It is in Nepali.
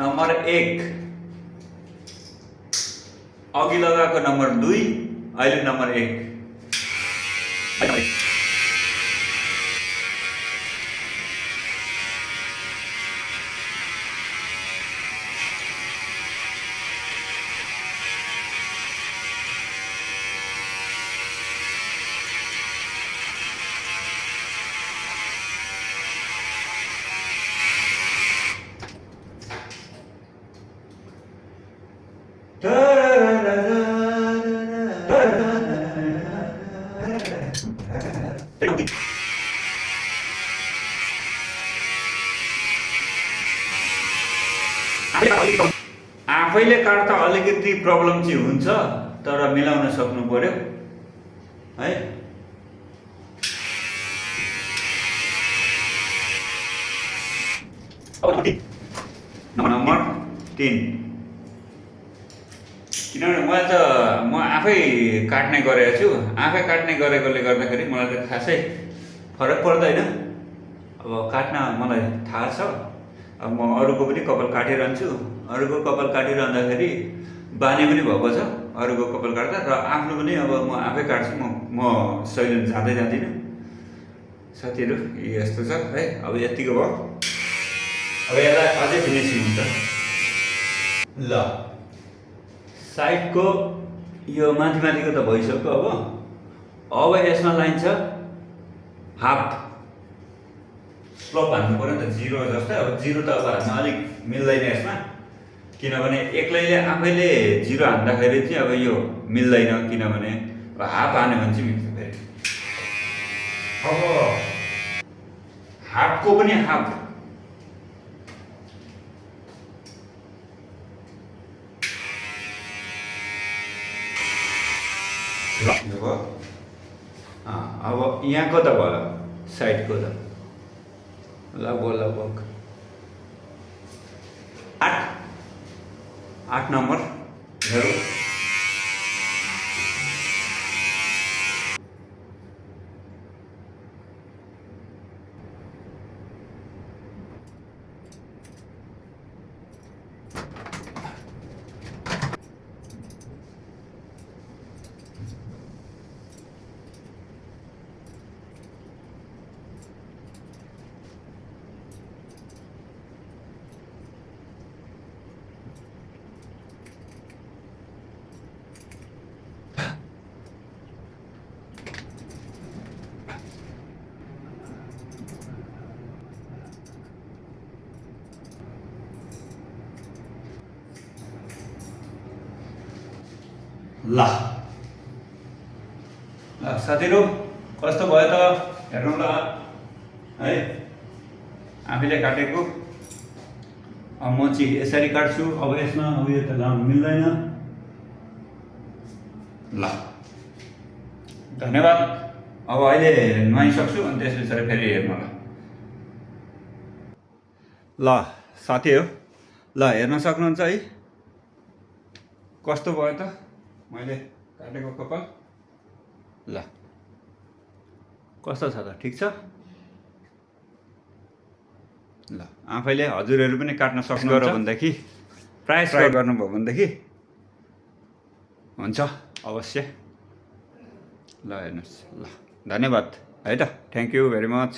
नम्बर 1 अघि लगाएको नम्बर 2 अहिले नम्बर 1 आफैले काट्दा अलिकति प्रब्लम चाहिँ हुन्छ, तर मिलाउन सक्नु पर्यो है। नम्बर 3 किनभने म आफै काट्ने गरेको छु, आफै काट्ने गरेकोले गर्दाखेरि मलाई त खासै फरक पर्दैन। अब काट्न मलाई थाहा छ, अब म अरूको पनि कपाल काटिरहन्छु, अरूको कपाल काटिरहँदाखेरि बानी पनि भएको छ अरूको कपाल काट्दा, र आफ्नो पनि अब म आफै काट्छु। म सैलुन जाँदै जाँदिनँ साथीहरू, यस्तो छ है। अब यतिको भयो, अब यसलाई अझै फिनिसिङ हुन्छ। ल साइडको यो माथिको त भइसक्यो। अब यसमा लाइन्छ हाफ स्लोप हान्नु पर्यो नि त, 0 जस्तै। अब 0 त अब हान्न अलिक मिल्दैन यसमा, किनभने एक्लैले आफैले 0 हान्दाखेरि चाहिँ अब यो मिल्दैन, किनभने अब हाफ हान्यो भने चाहिँ मिल्छ फेरि। अब हाफको पनि हाफ अब यहाँको त भयो, साइडको त लगभग 8 नम्बर हेरौँ। ल साथीहरू कस्तो भयो त हेर्नु ल है, आफैले काटेको। अब म चाहिँ यसरी काट्छु। अब यसमा अब यो त लाउनु मिल्दैन। ल धन्यवाद। अब अहिले नुहाइसक्छु अनि त्यस पछाडि फेरि हेर्नु ल साथीहरू। ल हेर्न सक्नुहुन्छ है कस्तो भयो त मैले काटेको कपाल। ल कस्तो छ त, ठिक छ? ल आफैले हजुरहरू पनि काट्न सक्नुहुन्छ भनेदेखि, ट्राई गर्नुभयो भनेदेखि हुन्छ अवश्य। ल हेर्नुहोस्। ल धन्यवाद है त, थ्याङ्क यू भेरी मच।